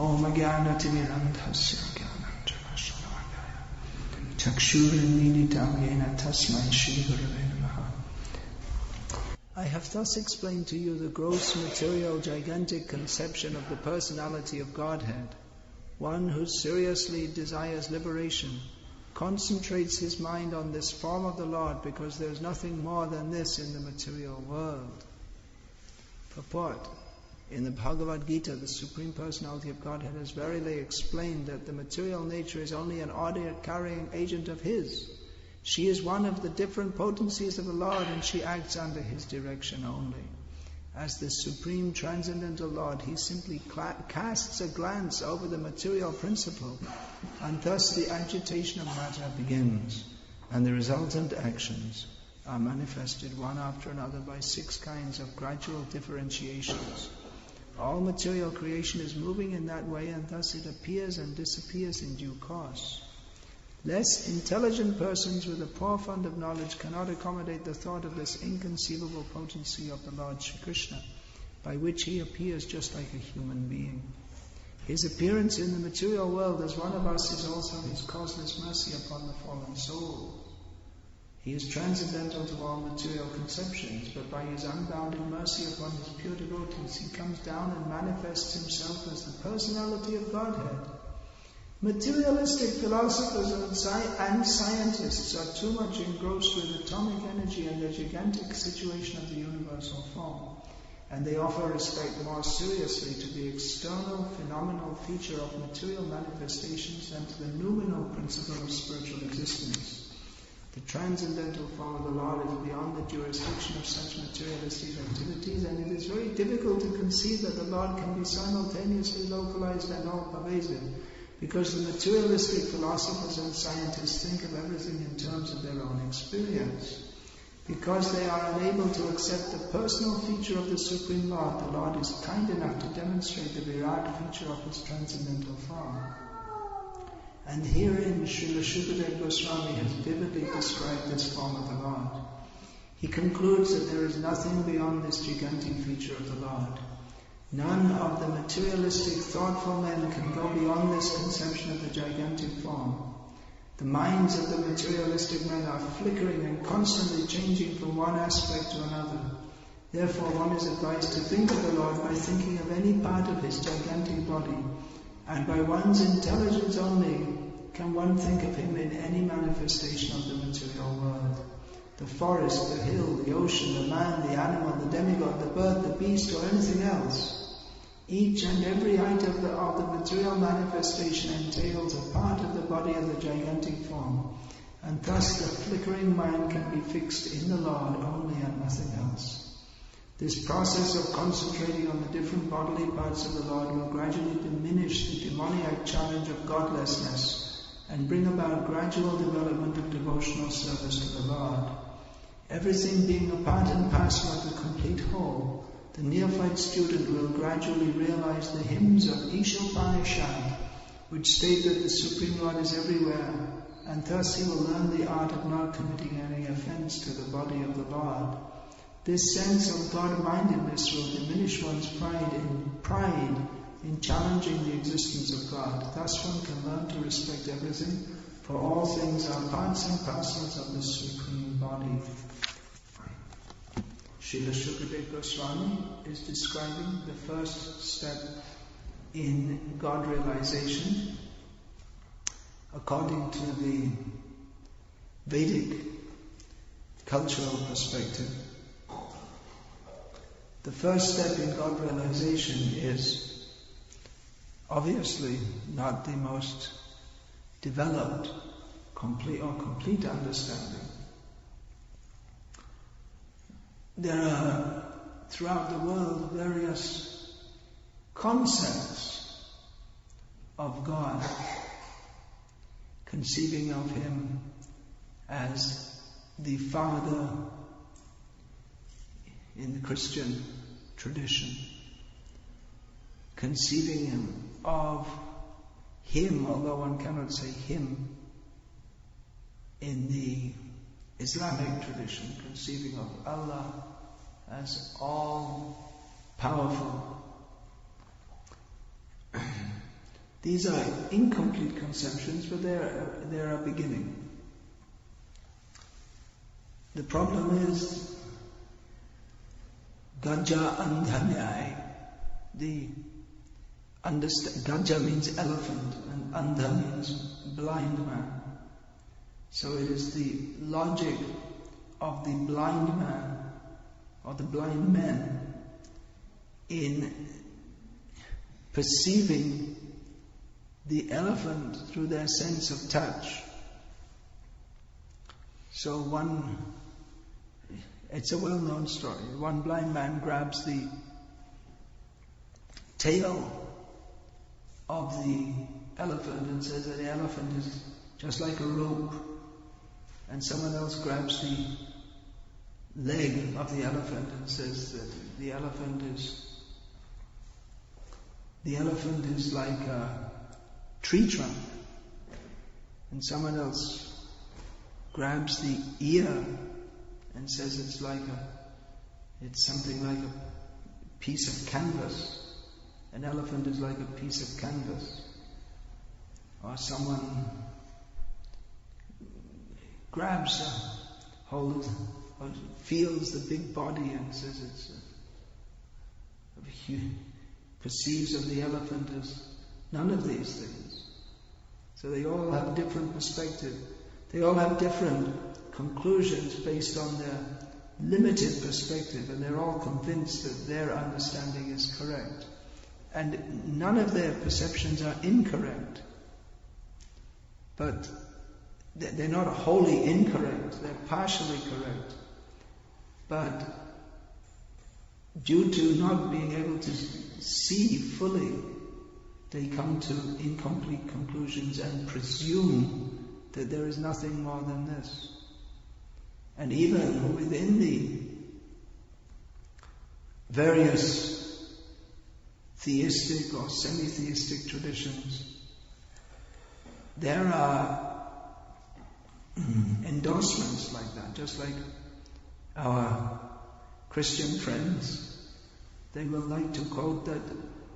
Om Ajnana-timirandhasya Jnananjana-shalakaya Chakshura-militam yena tasmai Shri-Gurave Namaha. I have thus explained to you the gross, material, gigantic conception of the personality of Godhead. One who seriously desires liberation concentrates his mind on this form of the Lord, because there is nothing more than this in the material world. Purport. In the Bhagavad-gita, the Supreme Personality of Godhead has verily explained that the material nature is only an order-carrying agent of His. She is one of the different potencies of the Lord, and she acts under His direction only. As the Supreme Transcendental Lord, He simply casts a glance over the material principle, and thus the agitation of matter begins, and the resultant actions are manifested one after another by 6 kinds of gradual differentiations. All material creation is moving in that way, and thus it appears and disappears in due course. Less intelligent persons with a poor fund of knowledge cannot accommodate the thought of this inconceivable potency of the Lord Shri Krishna, by which He appears just like a human being. His appearance in the material world as one of us is also His causeless mercy upon the fallen soul. He is transcendental to all material conceptions, but by His unbounded mercy upon His pure devotees, He comes down and manifests Himself as the personality of Godhead. Materialistic philosophers and scientists are too much engrossed with atomic energy and the gigantic situation of the universal form, and they offer respect more seriously to the external phenomenal feature of material manifestations than to the noumenal principle of spiritual existence. The transcendental form of the Lord is beyond the jurisdiction of such materialistic activities, and it is very difficult to conceive that the Lord can be simultaneously localized and all-pervasive, because the materialistic philosophers and scientists think of everything in terms of their own experience. Because they are unable to accept the personal feature of the Supreme Lord, the Lord is kind enough to demonstrate the Virat feature of His transcendental form. And herein Srila Shukadeva Goswami has vividly described this form of the Lord. He concludes that there is nothing beyond this gigantic feature of the Lord. None of the materialistic, thoughtful men can go beyond this conception of the gigantic form. The minds of the materialistic men are flickering and constantly changing from one aspect to another. Therefore, one is advised to think of the Lord by thinking of any part of His gigantic body, and by one's intelligence only can one think of Him in any manifestation of the material world. The forest, the hill, the ocean, the man, the animal, the demigod, the bird, the beast, or anything else. Each and every item of the material manifestation entails a part of the body of the gigantic form, and thus the flickering mind can be fixed in the Lord only and nothing else. This process of concentrating on the different bodily parts of the Lord will gradually diminish the demoniac challenge of godlessness and bring about gradual development of devotional service to the Lord. Everything being a part and parcel of the complete whole, the neophyte student will gradually realize the hymns of Ishopanishad, which state that the Supreme Lord is everywhere, and thus he will learn the art of not committing any offense to the body of the Lord. This sense of God-mindedness will diminish one's pride in challenging the existence of God. Thus one can learn to respect everything, for all things are parts and parcels of the Supreme Body. Srila Shukadeva Goswami is describing the first step in God realization according to the Vedic cultural perspective. The first step in God realization is obviously not the most developed, complete understanding. There are throughout the world various concepts of God, conceiving of Him as the Father in the Christian tradition, conceiving of Him, although one cannot say Him, in the Islamic tradition, conceiving of Allah as all-powerful. These are incomplete conceptions, but they're a beginning. The problem is Gaja Andhanyai. Gaja means elephant and Andha means blind man. So it is the logic of the blind man or the blind men in perceiving the elephant through their sense of touch. So it's a well-known story. One blind man grabs the tail of the elephant and says that the elephant is just like a rope, and someone else grabs the leg of the elephant and says that the elephant is like a tree trunk, and someone else grabs the ear and says it's something like a piece of canvas. An elephant is like a piece of canvas. Or someone grabs or feels the big body and says perceives of the elephant as none of these things. So they all have different perspective. They all have different conclusions based on their limited perspective, and they're all convinced that their understanding is correct. And none of their perceptions are incorrect. But they're not wholly incorrect, they're partially correct. But due to not being able to see fully, they come to incomplete conclusions and presume that there is nothing more than this. And even within the various theistic or semi-theistic traditions, there are endorsements like that, just like our Christian friends. They will like to quote that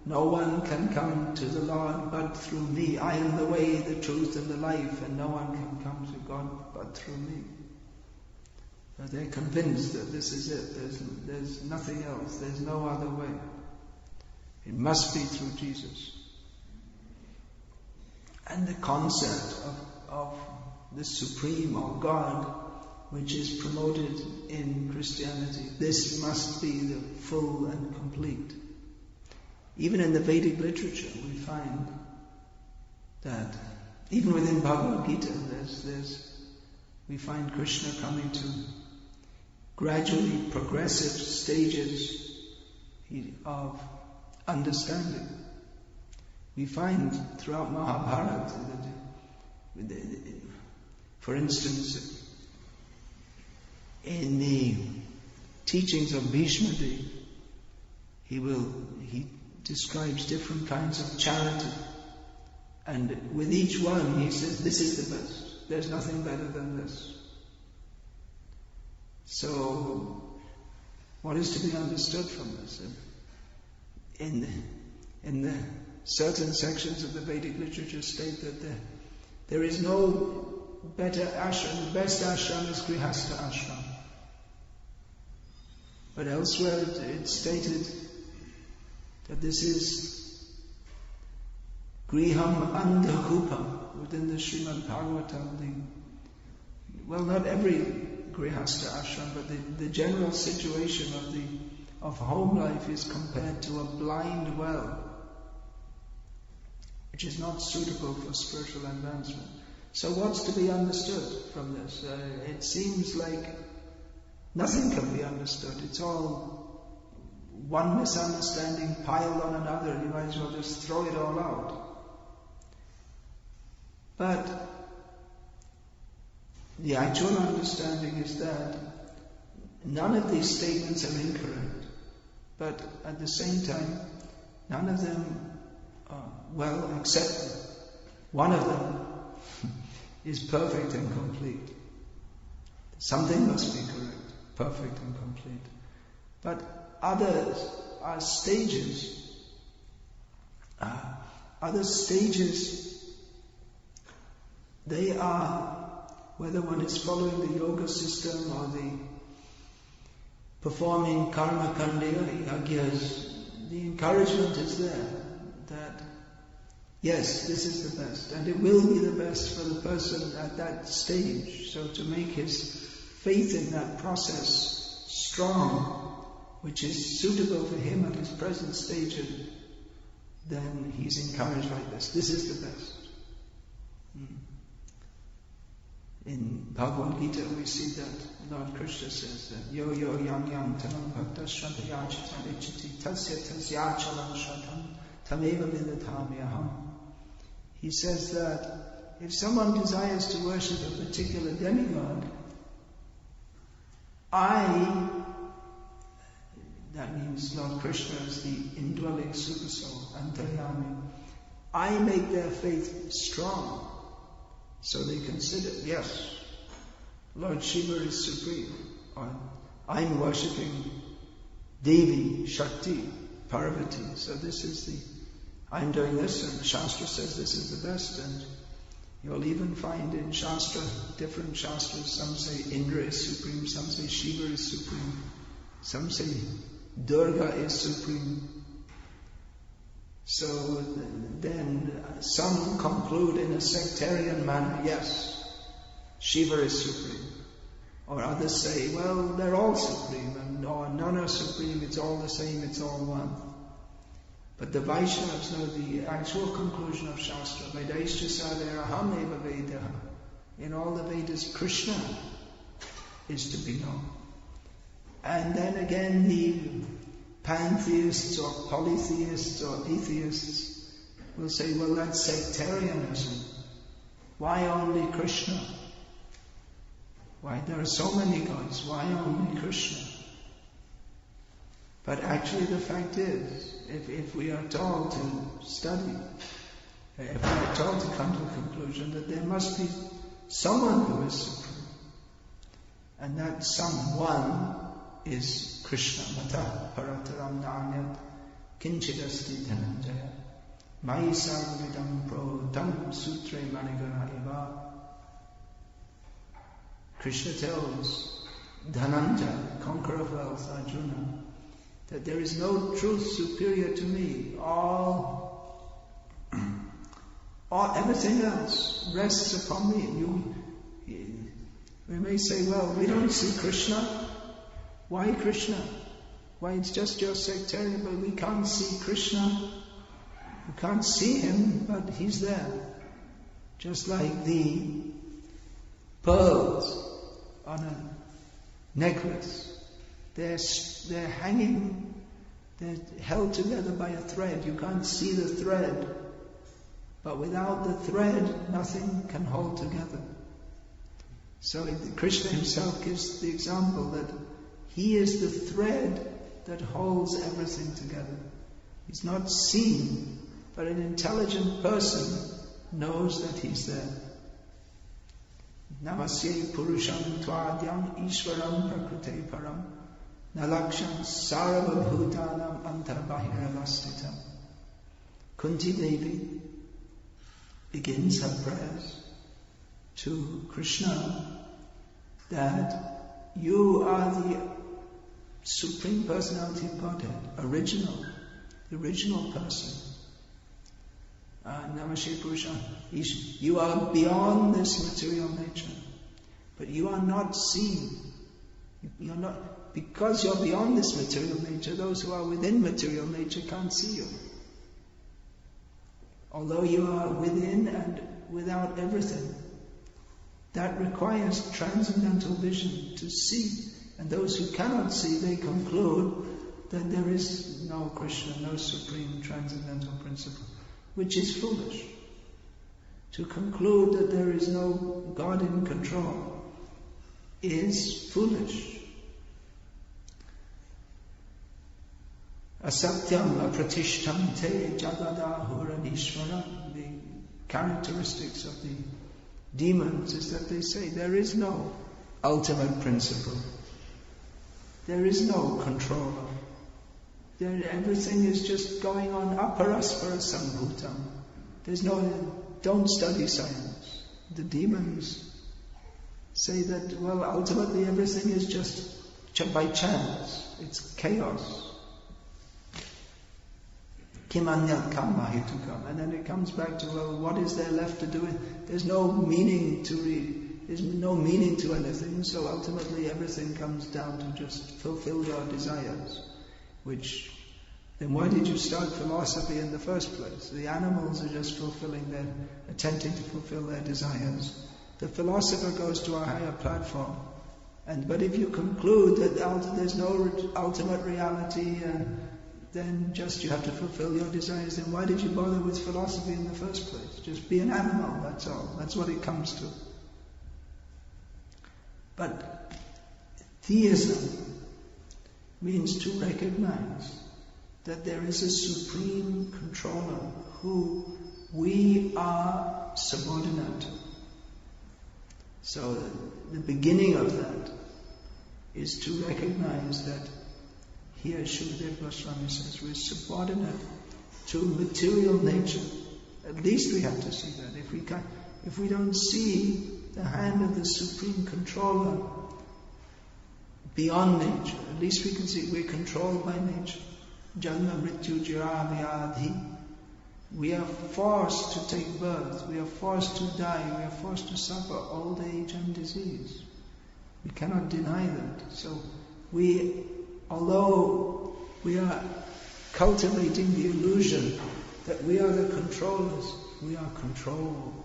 no one can come to the Lord but through me. I am the way, the truth and the life, and no one can come to God but through me. But they're convinced that this is it. There's nothing else. There's no other way. It must be through Jesus. And the concept of the Supreme or God, which is promoted in Christianity, this must be the full and complete. Even in the Vedic literature, we find that even within Bhagavad-gita, we find Krishna coming to gradually progressive stages of understanding. We find throughout Mahabharata that, for instance, in the teachings of Bhishma, he describes different kinds of charity, and with each one he says, this is the best. There's nothing better than this. So, what is to be understood from this? In the certain sections of the Vedic literature state that there is no better ashram. The best ashram is Grihastha ashram. But elsewhere it's stated that this is Griham Andhakupam within the Srimad Bhagavatam. Not every Grihastha ashram, but the general situation of home life is compared to a blind well, which is not suitable for spiritual advancement. So what's to be understood from this? It seems like nothing can be understood. It's all one misunderstanding piled on another. You might as well just throw it all out. But the actual understanding is that none of these statements are incorrect, but at the same time, none of them except one of them is perfect and complete. Something must be correct, perfect and complete. But others are stages Other stages, they are, whether one is following the yoga system or the performing karma kandya, yagyas, the encouragement is there that yes, this is the best, and it will be the best for the person at that stage. So to make his faith in that process strong, which is suitable for him at his present stage, then he's encouraged like this. This is the best. In Bhagavad-gita we see that Lord Krishna says that yo yo yang yang tanam bhakta shraddhaya chitam ichati tasya tasya chalam shraddham tameva vidatamyaham. He says that if someone desires to worship a particular demigod, that means Lord Krishna is the indwelling Supersoul, Antaryami, I make their faith strong. So they consider, yes, Lord Shiva is supreme, or I'm worshipping Devi, Shakti, Parvati. So this is I'm doing this, and the Shastra says this is the best. And you'll even find in Shastra, different Shastras, some say Indra is supreme, some say Shiva is supreme, some say Durga is supreme. So then some conclude in a sectarian manner, yes, Shiva is supreme. Or others say, well, they're all supreme, or none are supreme, it's all the same, it's all one. But the Vaishnavas know the actual conclusion of Shastra. Vedaischa saderaham eva Vedaha. In all the Vedas, Krishna is to be known. And then again the pantheists or polytheists or atheists will say, well, that's sectarianism. Why only Krishna? Why there are so many gods? Why only Krishna? But actually the fact is, if we are told to study, if we are told to come to the conclusion that there must be someone who is supreme, and that someone is Krishna. Mata parataram nanyat kinchidasti dhananjaya mai sarvidam pro tam sutre manigana eva. Krishna tells Dhananjaya, conqueror of wealth, Arjuna, that there is no truth superior to me. Everything else rests upon me. We may say, well, we don't see Krishna. Why Krishna? Why, it's just your sectarian, but we can't see Krishna. We can't see him, but he's there. Just like the pearls on a necklace. They're hanging, they're held together by a thread. You can't see the thread. But without the thread, nothing can hold together. So Krishna himself gives the example that he is the thread that holds everything together. He's not seen, but an intelligent person knows that he's there. Namasye purusham tvadyam ishvaram prakrute param nalaksham sarva bhutanam antarbahiravastitam. Kunti Devi begins her prayers to Krishna that you are the Supreme Personality of Godhead, the original person. Namashe Purusham, you are beyond this material nature, but you are not seen. You're not, because you're beyond this material nature, those who are within material nature can't see you. Although you are within and without everything, that requires transcendental vision to see. And those who cannot see, they conclude that there is no Krishna, no supreme transcendental principle, which is foolish. To conclude that there is no God in control is foolish. Asatyam apratishtam te jagadahura. The characteristics of the demons is that they say there is no ultimate principle. There is no controller. Everything is just going on aparaspara sambhutam. Don't study science. The demons say that, well, ultimately everything is just by chance. It's chaos. Kimanyat karma hitukam. And then it comes back to, well, what is there left to do? There's no meaning to anything, so ultimately everything comes down to just fulfill your desires. Then why did you start philosophy in the first place? The animals are just attempting to fulfill their desires. The philosopher goes to a higher platform. But if you conclude that there's no ultimate reality, then just you have to fulfill your desires, then why did you bother with philosophy in the first place? Just be an animal, that's all. That's what it comes to. But theism means to recognize that there is a supreme controller who we are subordinate to. So the beginning of that is to recognize that here Shukadeva Goswami says we're subordinate to material nature. At least we have to see that. If we don't see the hand of the supreme controller beyond nature, at least we can see we're controlled by nature. Janma mrityu jara vyadhi. We are forced to take birth, we are forced to die, we are forced to suffer old age and disease. We cannot deny that. So although we are cultivating the illusion that we are the controllers, we are controlled.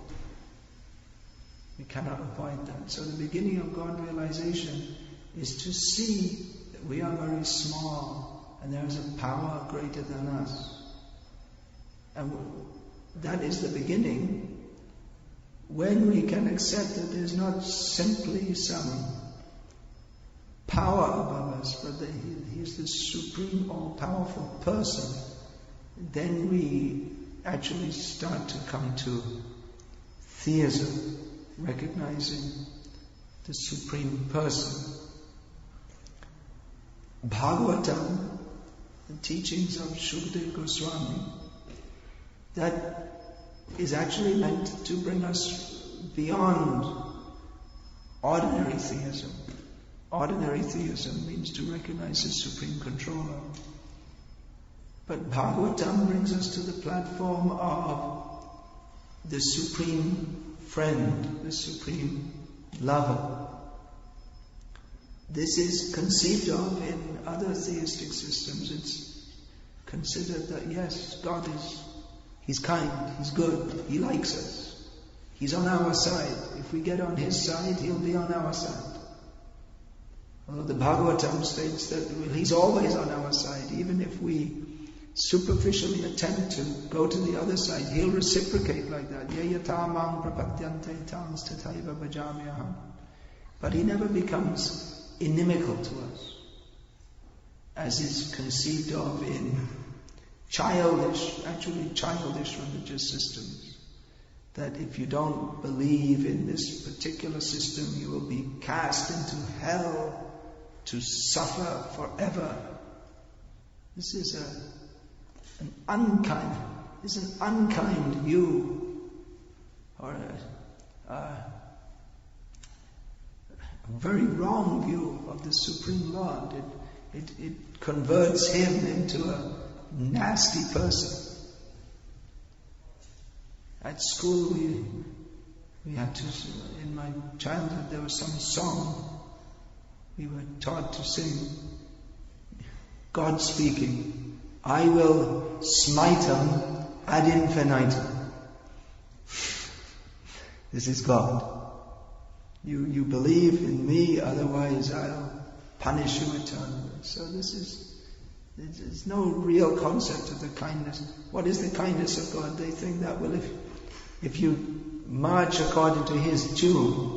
We cannot avoid that. So the beginning of God realization is to see that we are very small and there is a power greater than us. And that is the beginning when we can accept that there's not simply some power above us, but that He's the supreme all-powerful person. Then we actually start to come to theism, recognizing the supreme person. Bhagavatam, the teachings of Shukadeva Goswami, that is actually meant to bring us beyond ordinary theism. Ordinary theism means to recognize the supreme controller. But Bhagavatam brings us to the platform of the supreme friend, the supreme lover. This is conceived of in other theistic systems. It's considered that yes, God He's kind, He's good, He likes us. He's on our side. If we get on His side, He'll be on our side. Although the Bhagavatam states that He's always on our side, even if we superficially attempt to go to the other side, He'll reciprocate like that. But He never becomes inimical to us, as is conceived of in childish religious systems, that if you don't believe in this particular system, you will be cast into hell to suffer forever. This is an unkind view, or a very wrong view of the Supreme Lord. It converts Him into a nasty person. At school we had to, in my childhood there was some song we were taught to sing. God speaking, I will smite them ad infinitum. This is God. You believe in me, otherwise I'll punish you eternally. So there's no real concept of the kindness. What is the kindness of God? They think that, well, if you march according to His tune,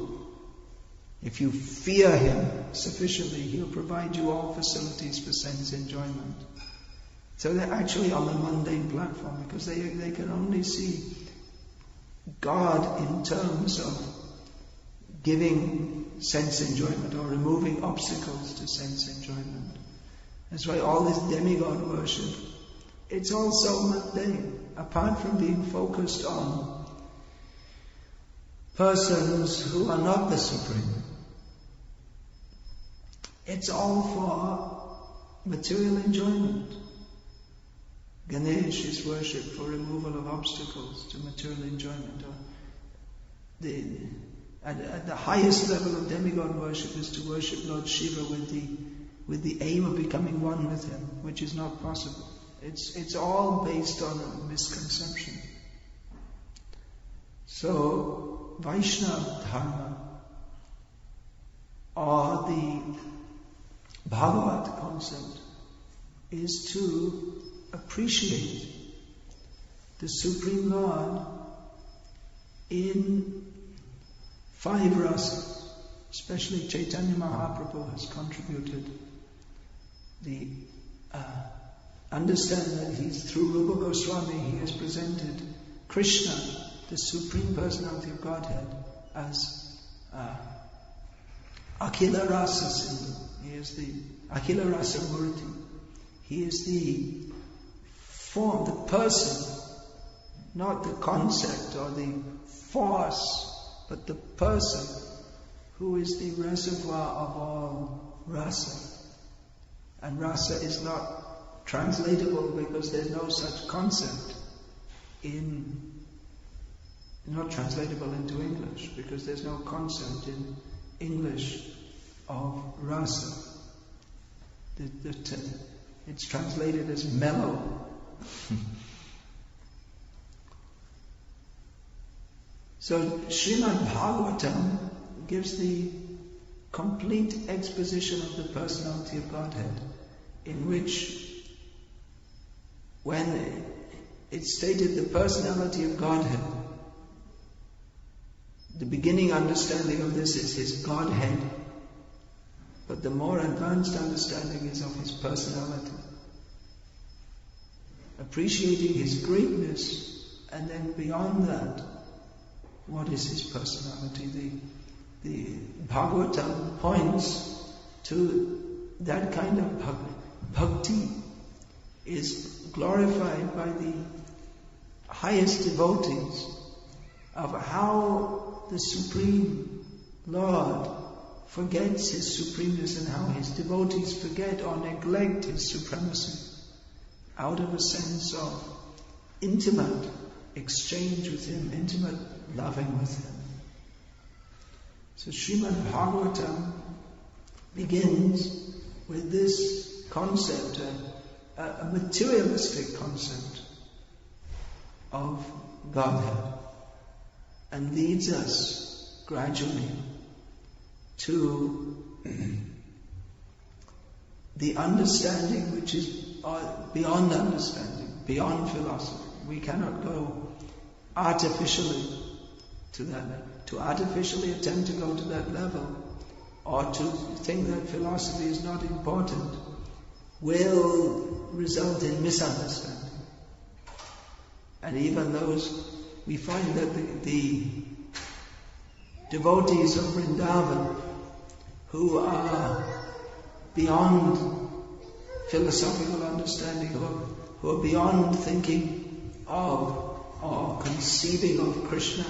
if you fear Him sufficiently, He'll provide you all facilities for sense enjoyment. So they're actually on the mundane platform, because they can only see God in terms of giving sense enjoyment or removing obstacles to sense enjoyment. That's why all this demigod worship, it's all so mundane. apart from being focused on persons who are not the Supreme. It's all for material enjoyment. Ganesh is worshipped for removal of obstacles to material enjoyment. At the highest level of demigod worship is to worship Lord Shiva with the aim of becoming one with him, which is not possible. It's all based on a misconception. So Vaishnava Dharma, or the Bhagavad concept, is to appreciate the Supreme Lord in 5 rasas. Especially Chaitanya Mahaprabhu has contributed the understand that he's through Rupa Goswami, he has presented Krishna, the Supreme Personality of Godhead, as Akhila Rasa Sindhu. He is the Akhila Rasa Murti. He is the form, the person, not the concept or the force, but the person who is the reservoir of all rasa. And rasa is not translatable because there's no such concept not translatable into English, because there's no concept in English of rasa. It's translated as mellow. So Srimad Bhagavatam gives the complete exposition of the personality of Godhead, in which, when it's stated the personality of Godhead, the beginning understanding of this is his Godhead, but the more advanced understanding is of his personality. Appreciating his greatness, and then beyond that, what is his personality? The Bhagavatam points to that kind of bhakti is glorified by the highest devotees, of how the Supreme Lord forgets his supremeness and how his devotees forget or neglect his supremacy out of a sense of intimate exchange with him, intimate loving with him. So Srimad Bhagavatam begins with this concept, a materialistic concept of Godhead, and leads us gradually to the understanding which is beyond understanding, beyond philosophy. We cannot go artificially to that level. To artificially attempt to go to that level, or to think that philosophy is not important, will result in misunderstanding. And even those, we find that the devotees of Vrindavan, who are beyond philosophical understanding, who are beyond thinking of or conceiving of Krishna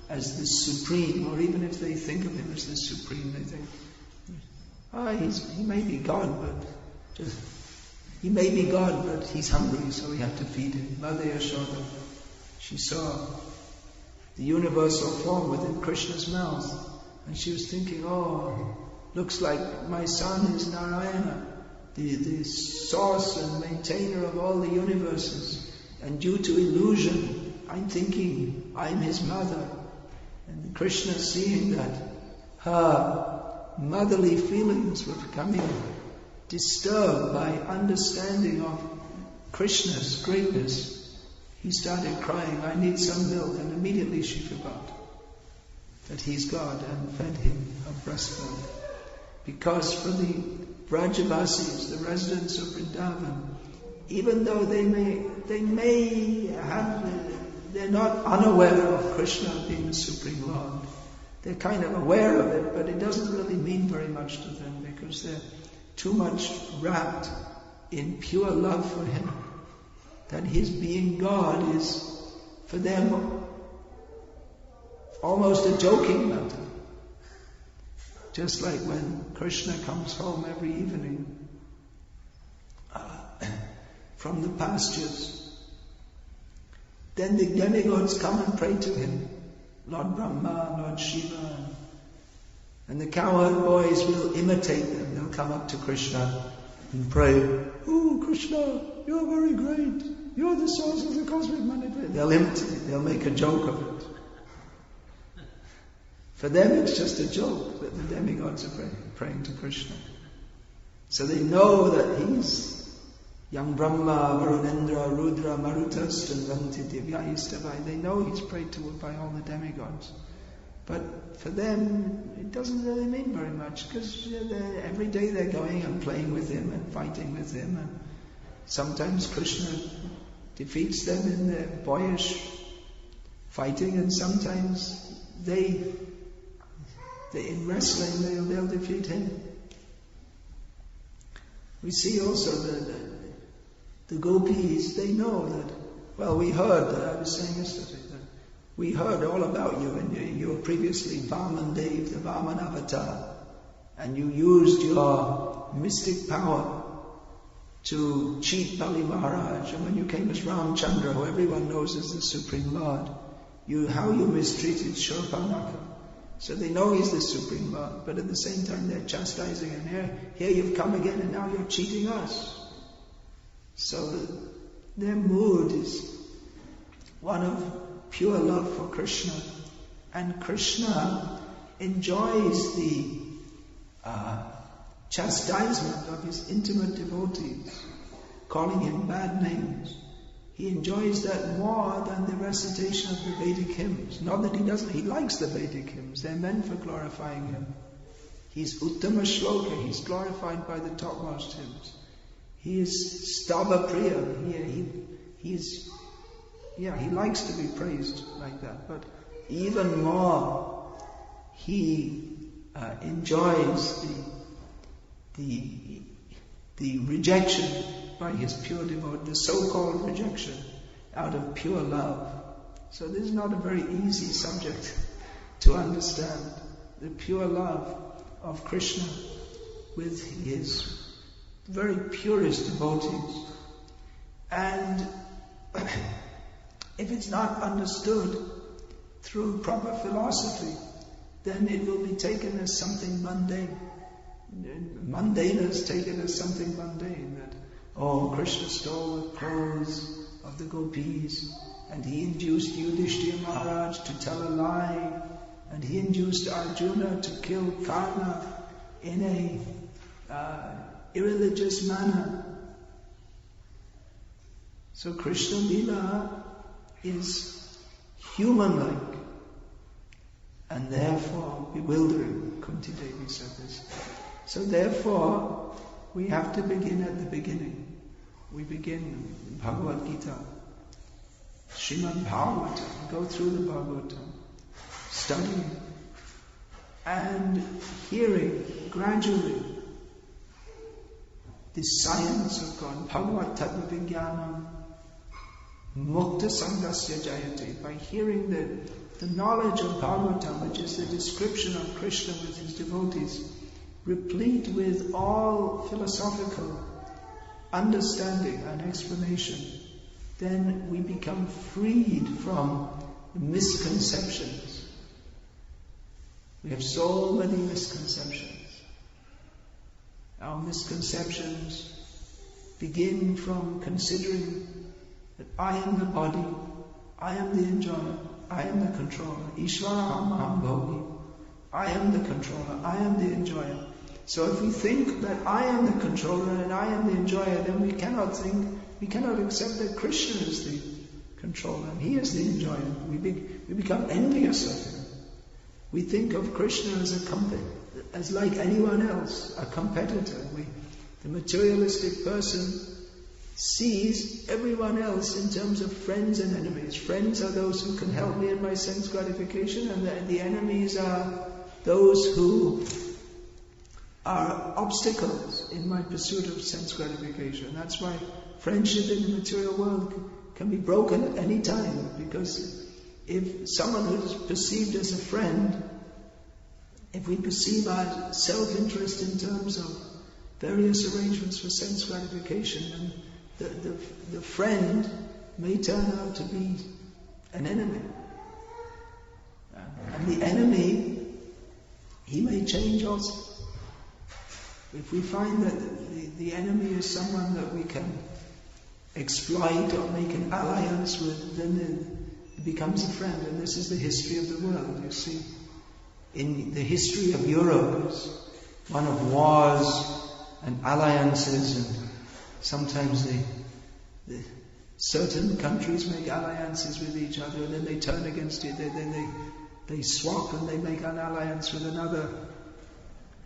as the Supreme, or even if they think of him as the Supreme, they think, he may be God, but he's hungry, so we have to feed him. Mother Yashoda, she saw the universal form within Krishna's mouth, and she was thinking, looks like my son is Narayana, the source and maintainer of all the universes, and due to illusion, I'm thinking I'm his mother. And Krishna, seeing that her motherly feelings were becoming disturbed by understanding of Krishna's greatness, he started crying, I need some milk, and immediately she forgot that he's God and fed him a breast milk. Because for the Brajavasis, the residents of Vrindavan, even though they're not unaware of Krishna being the Supreme Lord. They're kind of aware of it, but it doesn't really mean very much to them, because they're too much wrapped in pure love for him, that his being God is, for them, almost a joking matter. Just like when Krishna comes home every evening from the pastures, then the demigods come and pray to him, Lord Brahma, Lord Shiva, and the cowherd boys will imitate them. They'll come up to Krishna and pray, "Oh Krishna, you're very great. You're the source of the cosmic manifestation." They'll imitate, they'll make a joke of it. For them it's just a joke that the demigods are praying to Krishna. So they know that he's Yang Brahma, Varunendra, Rudra, Marutas, Chandanti, Divya, they know he's prayed to by all the demigods. But for them, it doesn't really mean very much, because every day they're going and playing with him and fighting with him, and sometimes Krishna defeats them in their boyish fighting, and sometimes they in wrestling they'll defeat him. We see also the gopis, they know that, well, we heard, I was saying yesterday, that we heard all about you, and you were previously Vaman Dev, the Vaman avatar, and you used your mystic power to cheat Bali Maharaj, and when you came as Ramchandra, who everyone knows as the Supreme Lord, how you mistreated Shurpanaka. So they know he's the Supreme Lord, but at the same time they're chastising him. Here you've come again and now you're cheating us. So their mood is one of pure love for Krishna. And Krishna enjoys the chastisement of his intimate devotees, calling him bad names. He enjoys that more than the recitation of the Vedic hymns. Not that he doesn't, he likes the Vedic hymns. They're meant for glorifying him. He's Uttama Shloka, he's glorified by the topmost hymns. He is Stava Priya, he likes to be praised like that. But even more, he enjoys the rejection by his pure devotee, the so-called rejection out of pure love. So this is not a very easy subject to understand. The pure love of Krishna with his very purest devotees. And if it's not understood through proper philosophy, then it will be taken as something mundane. Mundaners take it as something mundane, that, oh, Krishna stole the clothes of the gopis, and he induced Yudhishthira Maharaj to tell a lie, and he induced Arjuna to kill Karna in a irreligious manner. So Krishna Lila is human-like, and therefore bewildering. Kunti Devi said this. So therefore, we have to begin at the beginning. We begin Bhagavad-gita, Srimad Bhagavatam, go through the Bhagavatam, studying and hearing gradually the science of God. Bhagavat Tattva Vijnanam Mukta Sangasya Jayate. By hearing the knowledge of Bhagavatam, which is the description of Krishna with his devotees, replete with all philosophical understanding and explanation, then we become freed from misconceptions. We have so many misconceptions. Our misconceptions begin from considering that I am the body, I am the enjoyer, I am the controller. Ishvara Maham Bhogi. I am the controller, I am the enjoyer. So if we think that I am the controller and I am the enjoyer, then we cannot accept that Krishna is the controller and he is the enjoyer. We become envious of him. We think of Krishna as like anyone else, a competitor. The materialistic person sees everyone else in terms of friends and enemies. Friends are those who can help me in my sense gratification, and the enemies are those who are obstacles in my pursuit of sense gratification. That's why friendship in the material world can be broken at any time, because if someone who is perceived as a friend, if we perceive our self-interest in terms of various arrangements for sense gratification, then the friend may turn out to be an enemy. And the enemy, he may change also. If we find that the enemy is someone that we can exploit or make an alliance with, then it becomes a friend. And this is the history of the world, you see. In the history of Europe is one of wars and alliances, and sometimes certain countries make alliances with each other, and then they turn against it. Then they swap and they make an alliance with another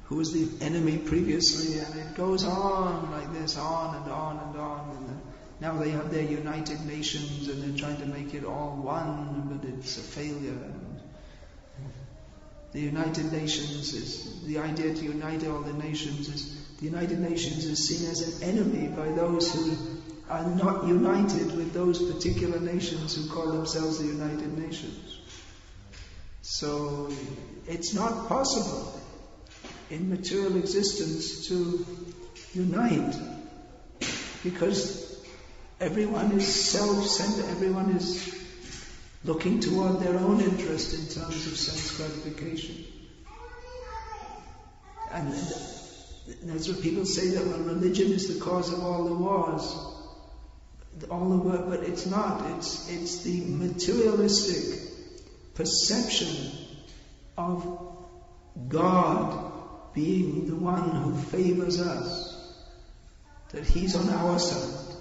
who was the enemy previously, and it goes on like this, on and on and on. And now they have their United Nations, and they're trying to make it all one, but it's a failure. And the United Nations is the idea to unite all the nations. The United Nations is seen as an enemy by those who are not united with those particular nations who call themselves the United Nations. So it's not possible in material existence to unite, because everyone is self-centered, everyone is looking toward their own interest in terms of sense gratification. And that's what people say, that religion is the cause of all the wars, but it's not. It's the materialistic perception of God being the one who favors us, that He's on our side.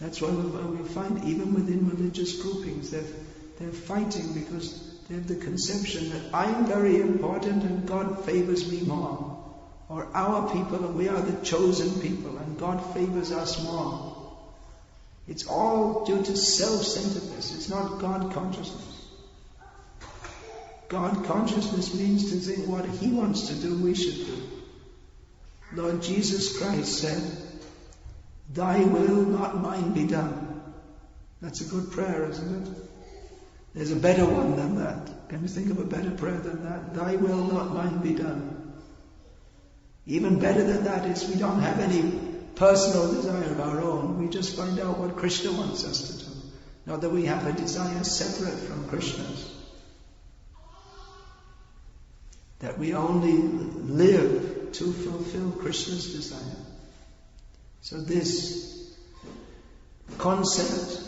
That's why we find even within religious groupings they're fighting, because they have the conception that I'm very important and God favors me more. Or our people, and we are the chosen people and God favors us more. It's all due to self-centeredness. It's not God consciousness. God consciousness means to think what He wants to do, we should do. Lord Jesus Christ said, "Thy will, not mine, be done." That's a good prayer, isn't it? There's a better one than that. Can you think of a better prayer than that? Thy will, not mine, be done. Even better than that is we don't have any personal desire of our own. We just find out what Krishna wants us to do. Not that we have a desire separate from Krishna's. That we only live to fulfill Krishna's desire. So this concept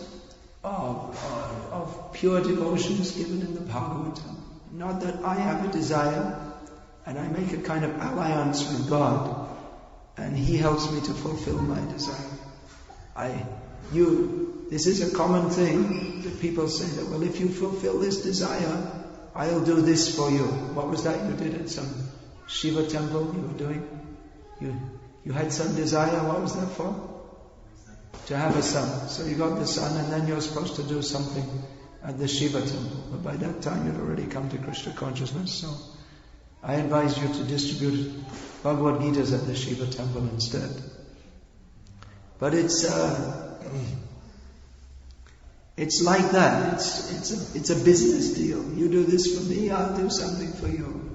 of pure devotion is given in the Bhagavad-gita. Not that I have a desire and I make a kind of alliance with God and He helps me to fulfill my desire. This is a common thing that people say that, well, if you fulfill this desire, I'll do this for you. What was that you did at some Shiva temple you were doing? You had some desire, what was that for? To have a son. So you got the son and then you're supposed to do something at the Shiva temple. But by that time you'd already come to Krishna consciousness, so I advise you to distribute Bhagavad-gitas at the Shiva temple instead. But it's like that. It's a business deal. You do this for me, I'll do something for you.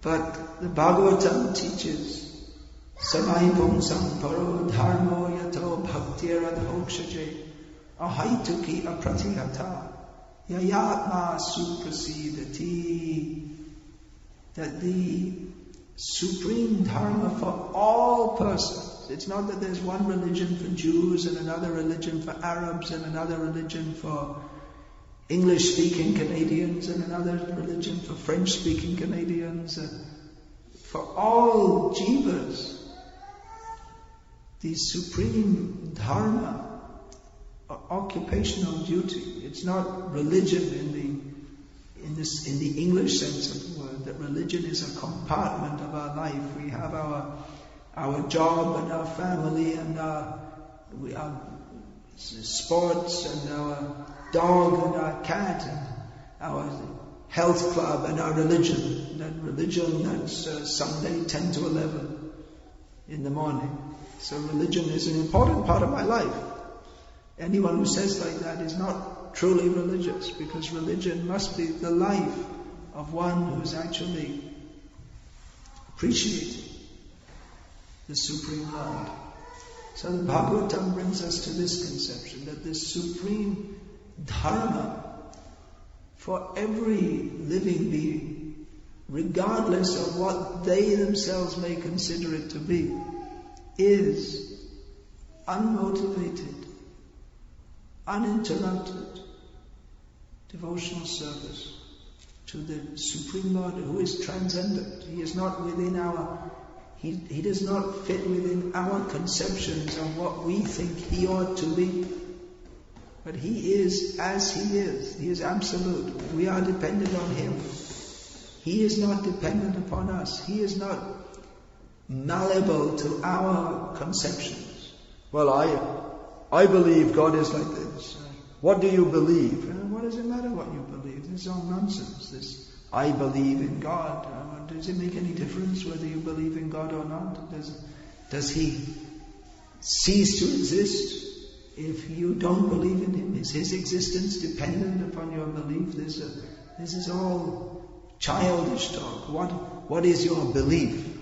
But the Bhagavatam teaches Samai pumsam paro dharmo yato bhaktiradhokshaje ahaituki apratihata yayatma suprasidati, that the supreme dharma for all persons, it's not that there's one religion for Jews and another religion for Arabs and another religion for English-speaking Canadians and another religion for French-speaking Canadians, for all jivas, the supreme dharma, occupational duty. It's not religion in the English sense of the word, that religion is a compartment of our life. We have our job and our family and our sports and our dog and our cat and our health club and our religion. That religion, that's Sunday 10 to 11 in the morning. So religion is an important part of my life. Anyone who says like that is not truly religious, because religion must be the life of one who is actually appreciating the Supreme Lord. So the Bhagavatam brings us to this conception, that this supreme dharma for every living being, regardless of what they themselves may consider it to be, is unmotivated, uninterrupted devotional service to the Supreme Lord, who is transcendent. He is not within He does not fit within our conceptions of what we think He ought to be. But He is as He is. He is absolute. We are dependent on Him. He is not dependent upon us. He is not malleable to our conceptions. Well, I believe God is like this. What do you believe? What does it matter what you believe? This is all nonsense. This I believe in God. Does it make any difference whether you believe in God or not? Does He cease to exist if you don't believe in Him? Is His existence dependent upon your belief? This is all childish talk. What is your belief?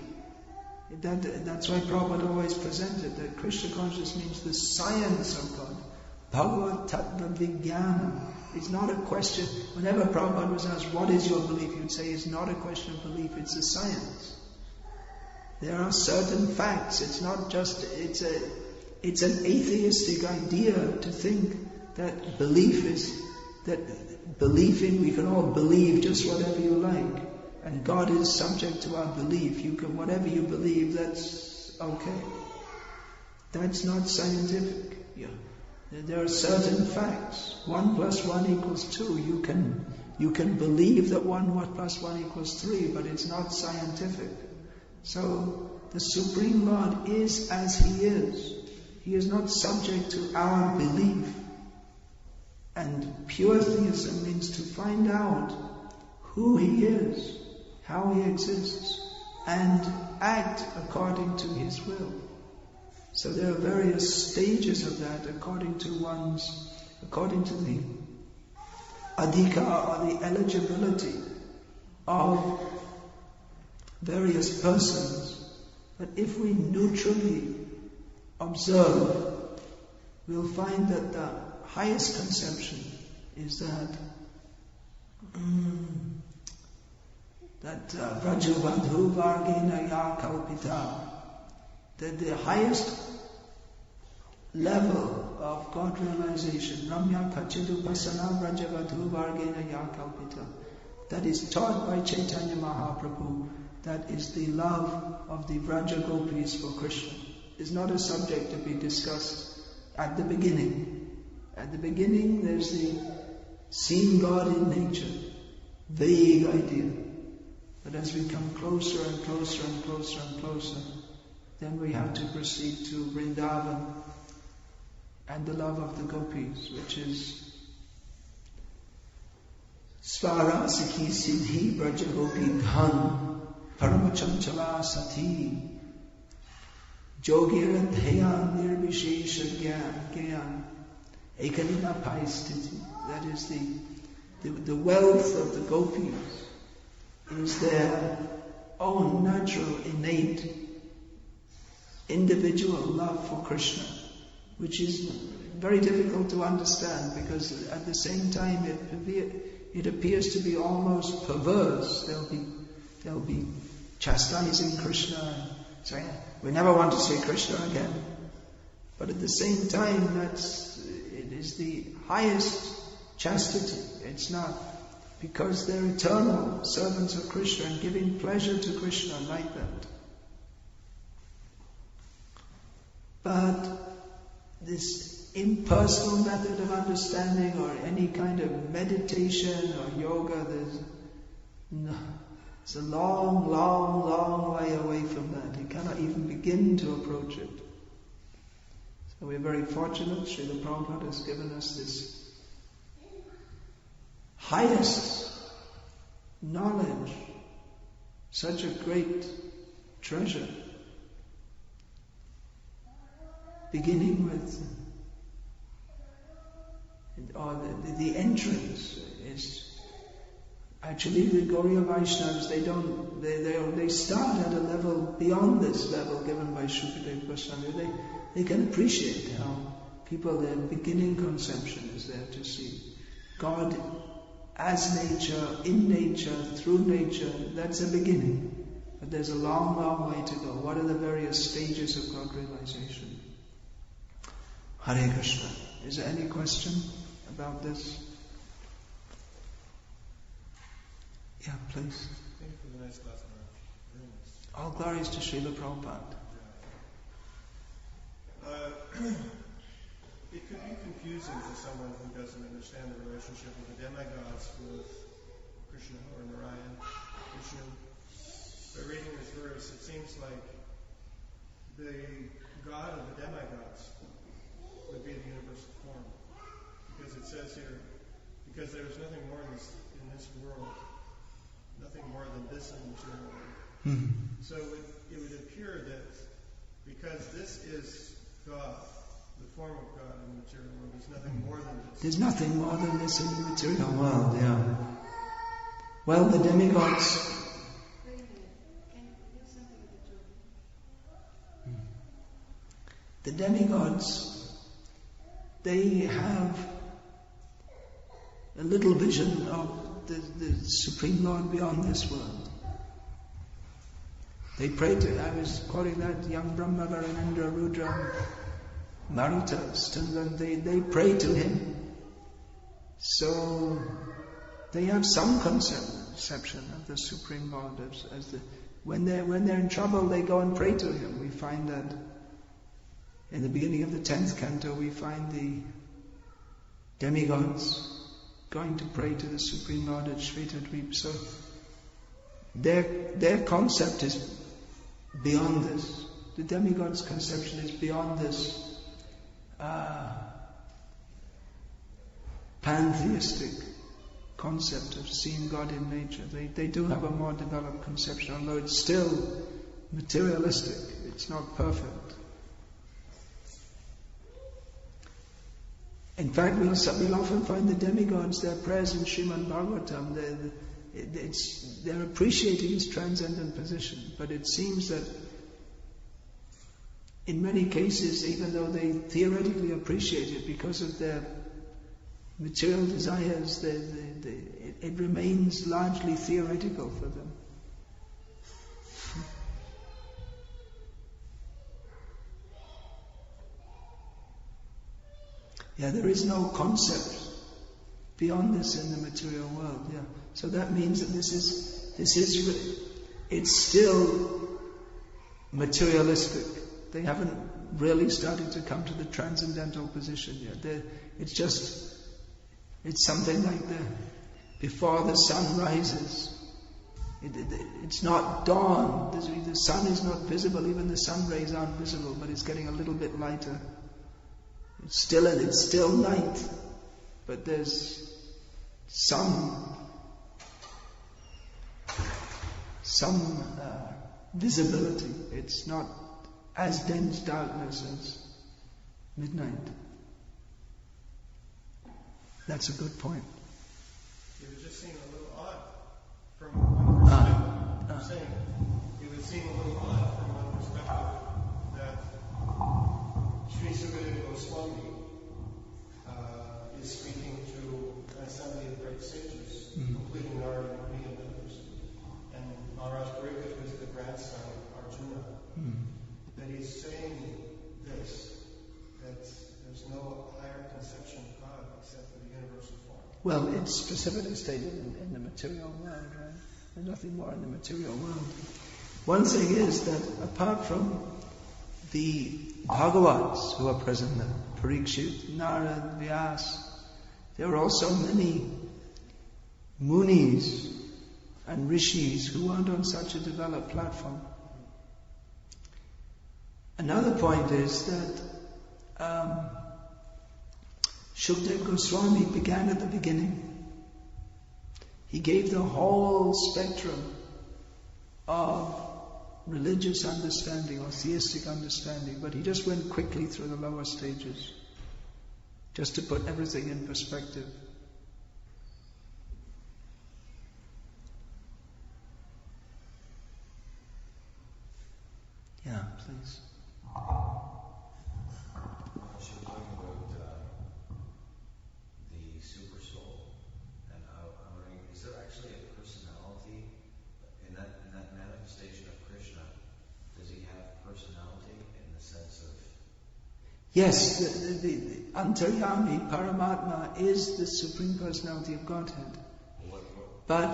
That's why Prabhupada always presented that Krishna consciousness means the science of God. Bhagavad Tattva Vijnana. It's not a question. Whenever Prabhupada was asked, what is your belief? He would say, it's not a question of belief, it's a science. There are certain facts. It's not just, it's an atheistic idea to think that believing, we can all believe just whatever you like. And God is subject to our belief. You can, whatever you believe, that's okay. That's not scientific. Yeah. There are certain facts. 1 + 1 = 2. You can believe that 1 + 1 = 3, but it's not scientific. So the Supreme Lord is as He is. He is not subject to our belief. And pure theism means to find out who He is, how He exists, and act according to His will. So there are various stages of that according to the adhika, or the eligibility of various persons. But if we neutrally observe, we'll find that the highest conception is that Vrajavadhu Vargena Ya Kalpita, that the highest level of God realization, Ramya Kachidu Pasana Vrajavadhu Vargena Ya Kalpita, that is taught by Chaitanya Mahaprabhu, that is the love of the Vraja Gopis for Krishna, is not a subject to be discussed at the beginning. At the beginning there's the seeing God in nature, vague idea. But as we come closer and closer and closer and closer, then we have to proceed to Vrindavan and the love of the gopis, which is Svarasiki Siddhi Braja Gopi Dhan Paramachamchala Sati Jogir Dhayan Nirvishesha Gyan Ekanina Paistiti. That is the wealth of the gopis is their own natural, innate, individual love for Krishna, which is very difficult to understand, because at the same time it appears to be almost perverse. They'll be chastising Krishna and saying, we never want to see Krishna again. But at the same time, it is the highest chastity. It's not, because they're eternal servants of Krishna and giving pleasure to Krishna like that. But this impersonal method of understanding, or any kind of meditation or yoga, it's a long, long, long way away from that. You cannot even begin to approach it. So we're very fortunate. Srila Prabhupada has given us this highest knowledge, such a great treasure, beginning with, or the entrance is actually the Gauriya Vaishnavas. They start at a level beyond this level given by Shukadeva Goswami. They can appreciate how people, their beginning conception is there to see God as nature, in nature, through nature. That's a beginning. But there's a long, long way to go. What are the various stages of God realization? Hare Krishna. Is there any question about this? Yeah, please. Thank you for the nice class, Maharaj. Very nice. All glories to Srila Prabhupada. It could be confusing for someone who doesn't understand the relationship of the demigods with Krishna or Narayan, Vishnu. By reading this verse, it seems like the God of the demigods would be the universal form. Because it says here, because there is nothing more in this world, nothing more than this in the material world. So it would appear that because this is God, the form of God in the material world, there's nothing more than this. There's nothing more than this in the material world, yeah. Well, the demigods... The demigods, they have a little vision of the Supreme Lord beyond this world. They pray to, I was quoting that young Brahma, Varanendra, Rudra, Maruta, Stundan, they pray to him. So they have some conception of the Supreme Lord as the, when they're in trouble, they go and pray to him. We find that in the beginning of the 10th canto, we find the demigods going to pray to the Supreme Lord at Shvetadvip. So their concept is beyond this. The demigod's conception is beyond this pantheistic concept of seeing God in nature. They do have a more developed conception, although it's still materialistic. It's not perfect. In fact, we'll often find the demigods, their prayers in Srimad Bhagavatam, they're appreciating his transcendent position. But it seems that in many cases, even though they theoretically appreciate it because of their material desires, it remains largely theoretical for them. Yeah, there is no concept beyond this in the material world. Yeah, so that means that it's still materialistic. They haven't really started to come to the transcendental position yet. It's something like before the sun rises. It's not dawn. The sun is not visible. Even the sun rays aren't visible, but it's getting a little bit lighter. It's still night, but there's some visibility. It's not as dense darkness as midnight. That's a good point. It would just seem a little odd from one perspective. Saying it would seem a little odd from one perspective that Sri Sukadeva Goswami is speaking to an assembly of great sages, including Narada and others, and Maharaj Pariksit, who is the grandson of Arjuna, that he's saying this, that there's no higher conception of God except for the universal form. Well, it's specifically stated in the material world, right? There's nothing more in the material world. One thing is that apart from the Bhagavats who are present there, Parikshit, Narad, Vyas, there are also many munis and rishis who aren't on such a developed platform. Another point is that Shukadeva Goswami began at the beginning. He gave the whole spectrum of religious understanding or theistic understanding, but he just went quickly through the lower stages, just to put everything in perspective. Yeah, please. She was talking about the super soul, and I'm wondering, is there actually a personality in that manifestation of Krishna? Does he have personality in the sense of? Yes, the Antaryami, Paramatma, is the Supreme Personality of Godhead. But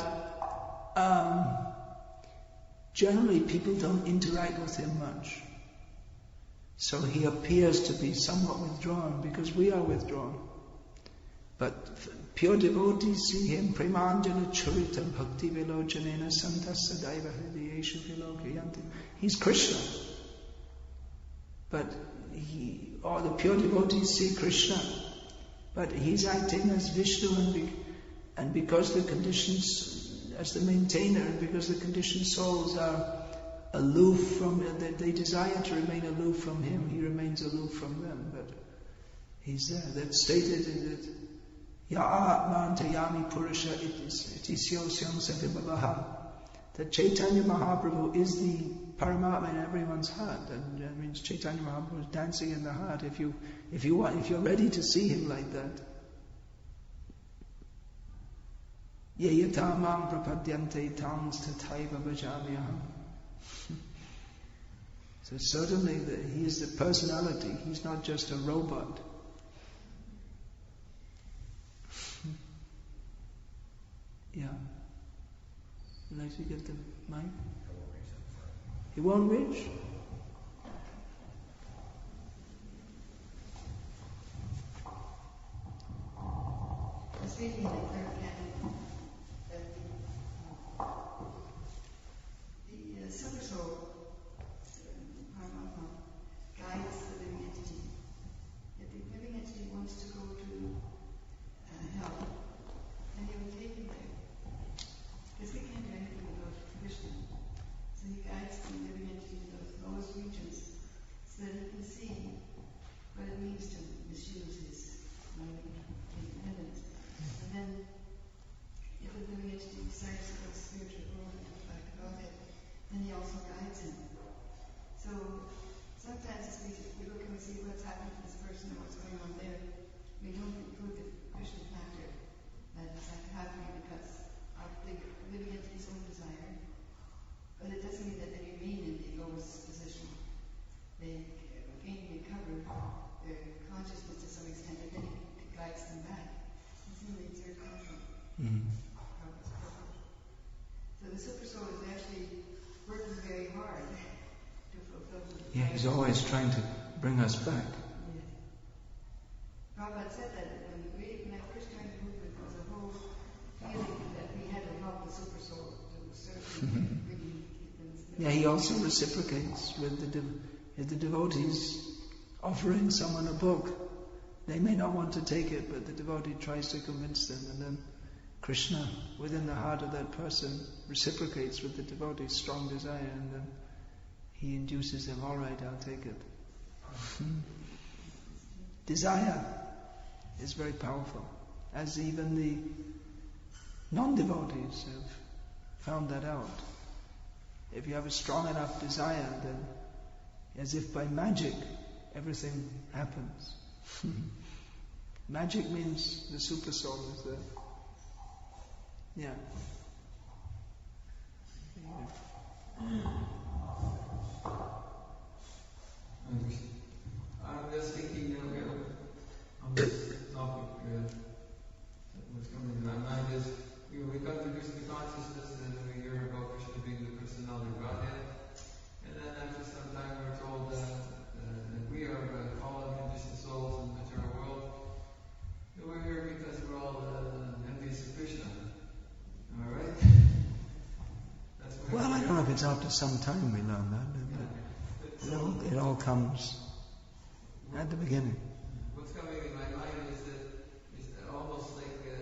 generally people don't interact with him much. So he appears to be somewhat withdrawn because we are withdrawn. But pure devotees see him, Premanjana Charita Bhakti Vilojanena Santasa Daiva Hridayeshu Vilokayanti. He's Krishna. But the pure devotees see Krishna. But he's acting as Vishnu, and because the conditions, as the maintainer, and because the conditioned souls are aloof from, they desire to remain aloof from him, he remains aloof from them, but he's there. That's stated in it. Ya'atmantayami purusha itisyosyam savibhavaha. That Chaitanya Mahaprabhu is the Paramatma in everyone's heart, and that means Chaitanya Mahaprabhu is dancing in the heart. If you're ready to see him like that. Yeyatamam prapadyante tams tathaiva bhajamyaham. So certainly he is the personality, he's not just a robot. Yeah. Would you like to get the mic? He won't reach? I was reading in the third canon that the super soul, Paramatma, guides the living entity. If the living entity wants to go to hell, then he will take him there. Because we can't do anything without Krishna. So he guides the living entity to those lowest regions so that he can see what it means to misuse his independence. And then, if the living entity decides to go to spiritual growth and like Godhead, then he also guides him. So sometimes as we look and we see what's happening to this person or what's going on there, we don't include the Krishna factor that is happening because of the living entity's own desire. But it doesn't mean that they remain in the lowest position. They again recover their consciousness to some extent, and then it guides them back. It's in the third control. So the super soul is actually working very hard to fulfill the Yeah, he's always trying to bring us back. Yes. Prabhupada said that when I first joined the movement, there was a whole feeling that we had to help the super soul to serve them, really keep them. Yeah, he also reciprocates with the devotees offering someone a book. They may not want to take it, but the devotee tries to convince them, and then Krishna, within the heart of that person, reciprocates with the devotee's strong desire, and then he induces them, all right, I'll take it. Desire is very powerful, as even the non-devotees have found that out. If you have a strong enough desire, then as if by magic, everything happens. Magic means the super soul is there. Yeah. I'm just thinking on this topic that was coming to my mind is we come to Krishna consciousness and we hear about Krishna being the personality of Godhead, and then after some time we're told that we are fallen conditioned souls in the material world. And we're here because we're all envious of Krishna. Am I right? Well, I don't know if it's after some time we learn that, but it all comes at the beginning. What's coming in my mind is that almost like you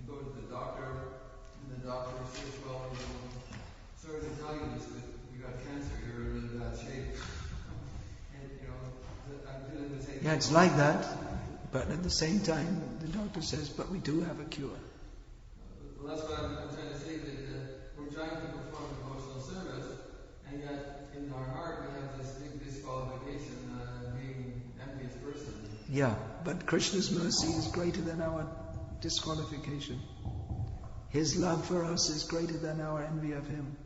go to the doctor Yeah, it's like that, but at the same time, the doctor says, but we do have a cure. Well, that's what I'm trying to say, that we're trying to perform devotional service, and yet in our heart we have this big disqualification, being an envious person. Yeah, but Krishna's mercy is greater than our disqualification. His love for us is greater than our envy of him.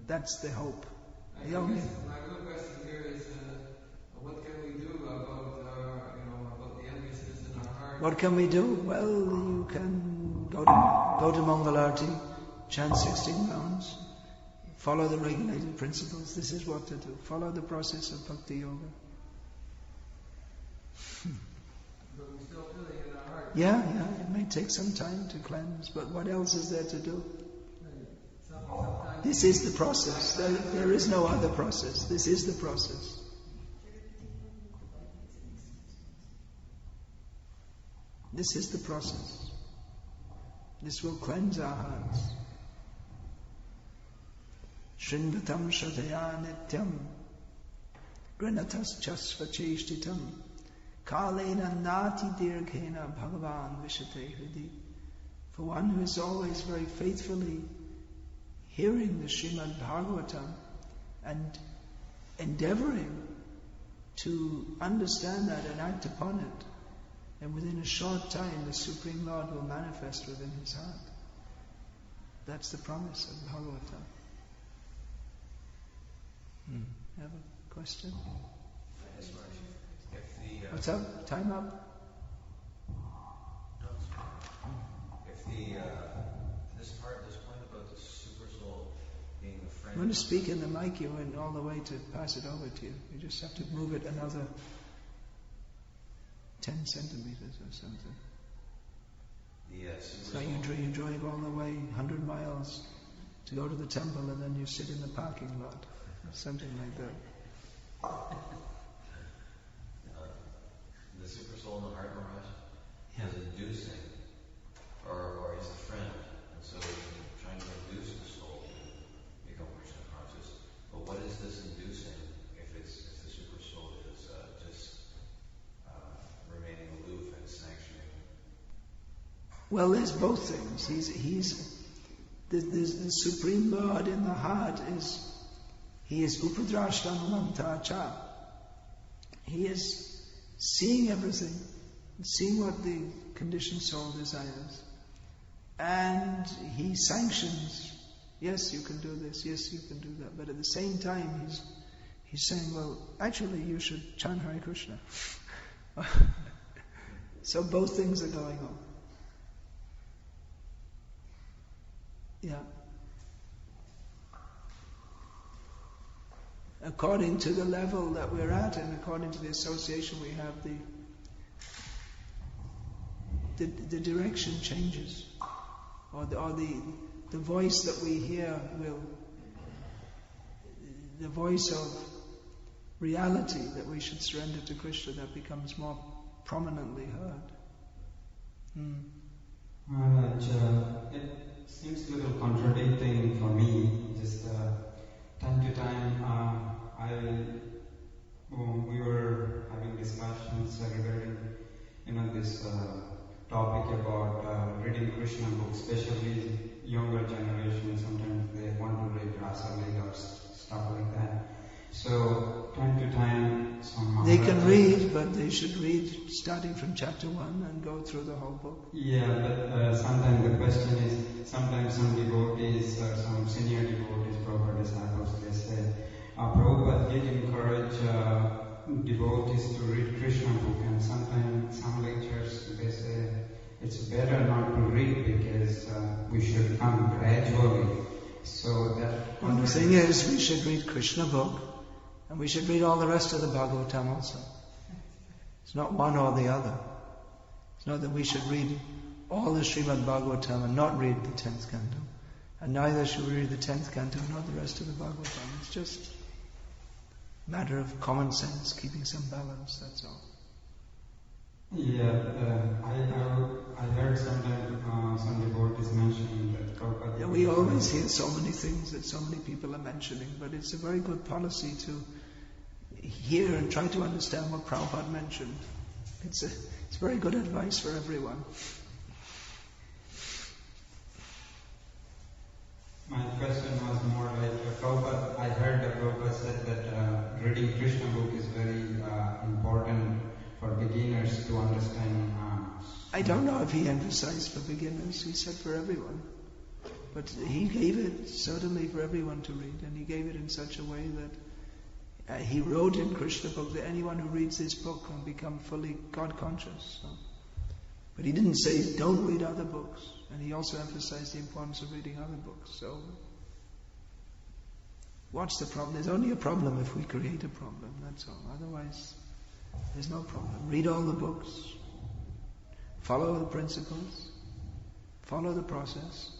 That's the hope. My real question here is, what can we do about the enviousness in our heart? What can we do? Well, you can go to Mangalarti, chant 16 rounds, follow the regulated principles. This is what to do. Follow the process of Bhakti Yoga. But we still feel it in our heart. Yeah, it may take some time to cleanse, but what else is there to do? This is the process. There is no other process. This is the process. This is the process. This will cleanse our hearts. Shrinvatam shradaya nityam granatas chasvacheshtitam kalena nati dirghena bhagavan vishate hridi. For one who is always very faithfully hearing the Srimad Bhagavatam and endeavoring to understand that and act upon it, and within a short time the Supreme Lord will manifest within his heart. That's the promise of Bhagavatam. Have a question? Yes, Maharaj. What's up? Time up? This point about the super soul being the friend. I'm going to speak in the mic. You went all the way to pass it over to you. You just have to move it another 10 centimeters or something. Yes. So you drive all the way 100 miles to go to the temple, and then you sit in the parking lot, something like that. The super soul in the heart, Maharaj, is inducing, or is the friend, and so he's trying to induce the soul to become Krishna conscious. But what is this inducing if the super soul is just remaining aloof and sanctioning? Well, there's both things. The Supreme Lord in the heart He is upadrashtanamanta cha. He is seeing everything, seeing what the conditioned soul desires. And He sanctions, yes, you can do this, yes, you can do that. But at the same time, He's saying, well, actually you should chant Hare Krishna. So both things are going on. Yeah. According to the level that we're at, and according to the association we have, the direction changes, or the voice that we hear the voice of reality that we should surrender to Krishna, that becomes more prominently heard. Maharaj, it seems a little contradicting for me. Just time to time, we were having discussions regarding, this topic about reading Krishna books, especially younger generation. Sometimes they want to read Rasa or stuff like that. So time to time, they can read, but they should read starting from chapter 1 and go through the whole book. Yeah, but sometimes the question is, sometimes some devotees or some senior devotees, Prabhupada disciples, they say, Prabhupada did encourage devotees to read Krishna book, and sometimes some lectures they say it's better not to read because we should come gradually. So that. Well, the thing is, we should read Krishna book, and we should read all the rest of the Bhagavatam also. It's not one or the other. It's not that we should read all the Srimad Bhagavatam and not read the 10th canto. And neither should we read the 10th canto and not the rest of the Bhagavatam. It's just a matter of common sense, keeping some balance, that's all. Yeah, I heard sometimes some devotees mentioning that Prabhupada... Yeah, we always hear so many things that so many people are mentioning, but it's a very good policy to hear and try to understand what Prabhupada mentioned. It's very good advice for everyone. My question was more like Prabhupada. I heard that Prabhupada said that reading Krishna book is very important for beginners to understand. I don't know if he emphasized for beginners. He said for everyone. But he gave it certainly for everyone to read, and he gave it in such a way that he wrote in Krishna book that anyone who reads this book can become fully God conscious. So. But he didn't say don't read other books, and he also emphasized the importance of reading other books. So what's the problem? There's only a problem if we create a problem, that's all. Otherwise, there's no problem. Read all the books, follow the principles, follow the process.